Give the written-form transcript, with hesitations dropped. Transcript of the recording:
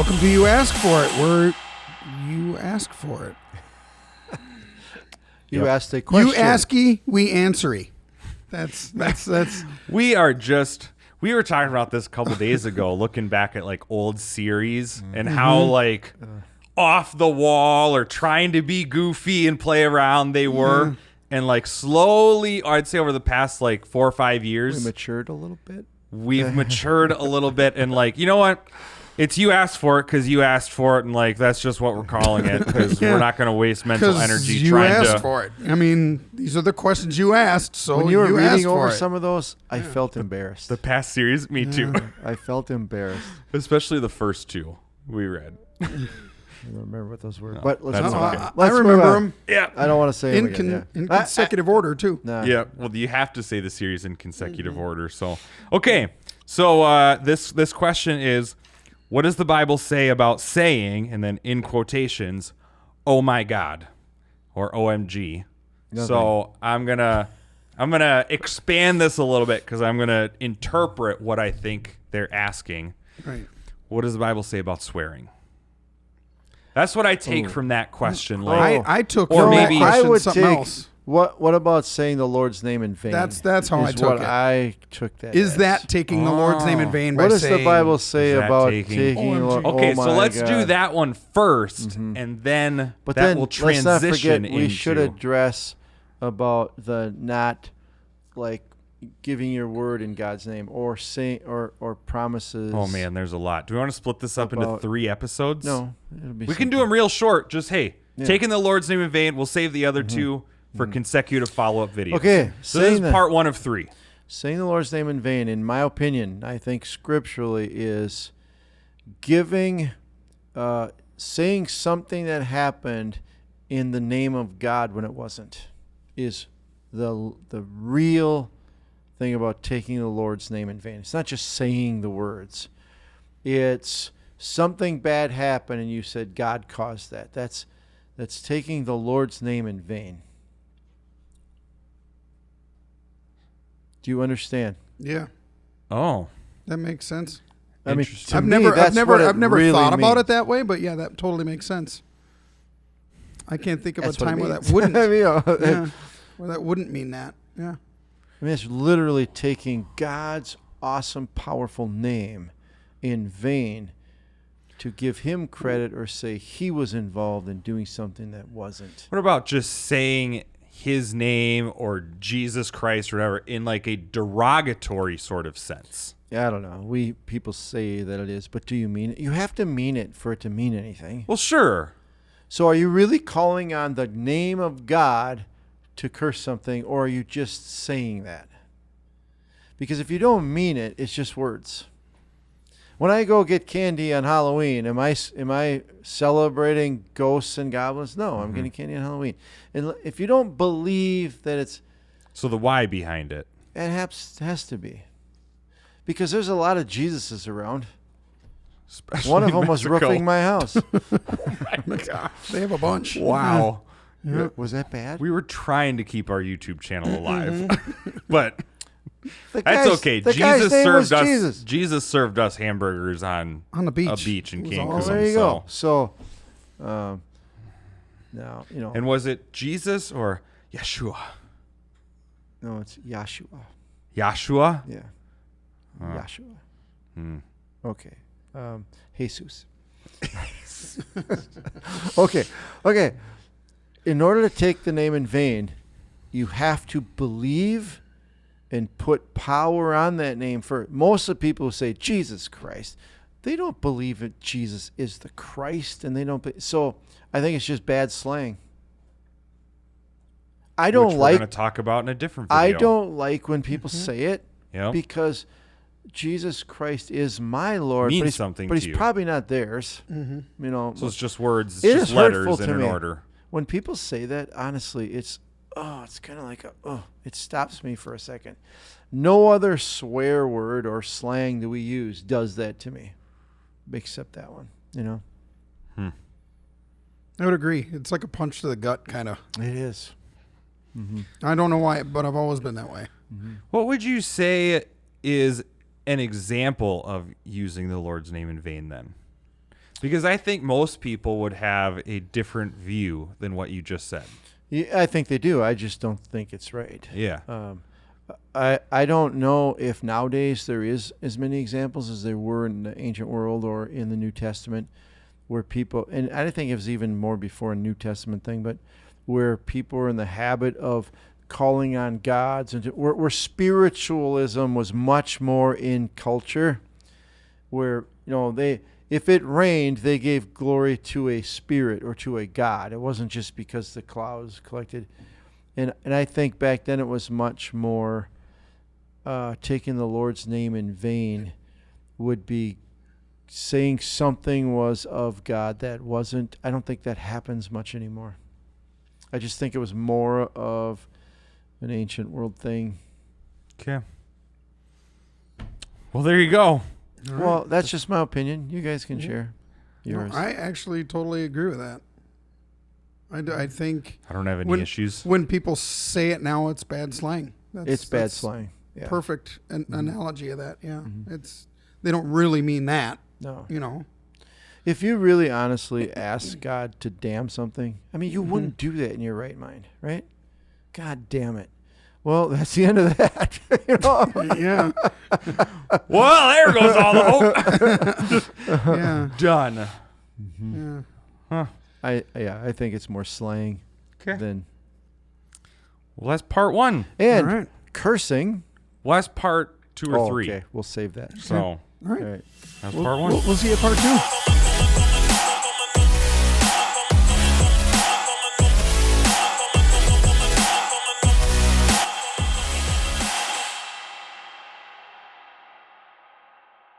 Welcome to You Ask For It, where you ask for it. You asked a question. You asky, we answery. That's. We were talking about this a couple days ago, looking back at like old series and how like off the wall or trying to be goofy and play around they were. And like slowly, I'd say over the past like 4 or 5 years, We matured a little bit. we've matured a little bit. And like, you know what? It's you asked for it because you asked for it. And like, that's just what we're calling it because we're not going to waste mental energy you trying asked to. for it. I mean, these are the questions you asked, so When you were asked reading for over it. some of those, I felt embarrassed. The past series, me too. I felt embarrassed. Especially the first two we read. I don't remember what those were. But let's that's move okay. on. I Let's move remember on. them Yeah. I don't want to say in, them again. in consecutive order, too. Nah. Yeah, well, you have to say the series in consecutive order. So, okay. So this question is, what does the Bible say about saying, and then in quotations, "Oh my God," or "OMG"? Nothing. So I'm gonna expand this a little bit because I'm gonna interpret what I think they're asking. Right. What does the Bible say about swearing? That's what I take from that question. Like, I took Or from maybe- that question I would something take else. what about saying the Lord's name in vain? That's how I is took what it. I took that. Is as. that taking the Lord's name in vain by What does saying... the Bible say Is that about taking- taking the Lord? okay, Oh so my let's do God. that one first, and then But that then will let's not transition forget we into. should address about the not like giving your word in God's name or saying or promises. Oh man, there's a lot. Do we want to split this up into About- 3 episodes? No, it'll be we can do simple. them real short. Just hey, Yeah. taking the Lord's name in vain. We'll save the other 2 for consecutive follow-up videos. Okay, so this saying is part 1 of 3. Saying the Lord's name in vain, in my opinion, I think scripturally is giving, saying something that happened in the name of God when it wasn't, is the real thing about taking the Lord's name in vain. It's not just saying the words. It's something bad happened and you said God caused that. That's taking the Lord's name in vain. Do you understand? Yeah, Oh, that makes sense. I mean, Interesting. to I've me, never that's what it really thought about means. it that way, but yeah, that totally makes sense. I can't think of That's a what it time where means. that wouldn't. I mean, Yeah, where that wouldn't mean that. Yeah. I mean, it's literally taking God's awesome, powerful name in vain to give him credit or say he was involved in doing something that wasn't. what about just saying his name or Jesus Christ or whatever in like a derogatory sort of sense? Yeah, I don't know. People say that it is, but do you mean it? You have to mean it for it to mean anything. Well, sure. So are you really calling on the name of God to curse something, or are you just saying that? Because if you don't mean it, it's just words. When I go get candy on Halloween, am I celebrating ghosts and goblins? No, I'm getting candy on Halloween. And if you don't believe that it's, So the why behind it. it has to be. Because there's a lot of Jesuses around. Especially One of them in was Mexico. roofing my house. They have a bunch. Wow. Was that bad? We were trying to keep our YouTube channel alive, but The that's guy's- okay. the guy's Jesus name served was us. Jesus. Jesus served us hamburgers on On the beach. a beach in It was Cancun. awesome. There you so. go. So, now, you know. And was it Jesus or Yeshua? No, it's Yahshua. Yahshua? Yeah. Yahshua. Hmm. Okay. Jesus. Okay. In order to take the name in vain, you have to believe and put power on that name first. Most of the people who say Jesus Christ, they don't believe that Jesus is the Christ, and they don't. So I think it's just bad slang. I don't Which we're like. going to talk about in a different video. I don't like when people say it Yep. because Jesus Christ is my Lord. Means but he's, something but to he's you. probably not theirs. Mm-hmm. You know, So it's just words. It's It just is hurtful letters to in an me. order. when people say that, honestly, it's kind of like it stops me for a second. No other swear word or slang that we use does that to me, except that one. You know, I would agree. It's like a punch to the gut, kind of. it is. I don't know why, but I've always been that way. What would you say is an example of using the Lord's name in vain then? Because I think most people would have a different view than what you just said. Yeah, I think they do. I just don't think it's right. Yeah. I don't know if nowadays there is as many examples as there were in the ancient world or in the New Testament where people, and I think it was even more before a New Testament thing, but where people are in the habit of calling on gods, and where spiritualism was much more in culture, where if it rained, they gave glory to a spirit or to a god. It wasn't just because the clouds collected. And I think back then it was much more taking the Lord's name in vain would be saying something was of God that wasn't. I don't think that happens much anymore. I just think it was more of an ancient world thing. Okay. Well, there you go. Well, that's just my opinion. You guys can share yours. No, I actually totally agree with that. I think I don't have any issues. When people say it now, it's bad slang. It's bad slang. Yeah. Perfect analogy of that. Yeah, they don't really mean that. No. If you really honestly ask God to damn something, I mean, you wouldn't do that in your right mind, right? God damn it. Well, that's the end of that. Yeah. Well, there goes all the hope. Yeah. Done. Yeah. Huh. I think it's more slang than. Well, that's part 1. And cursing. Well, that's part 2 or 3. Okay, we'll save that. So, all right. All right. That's part 1. We'll see you at part 2.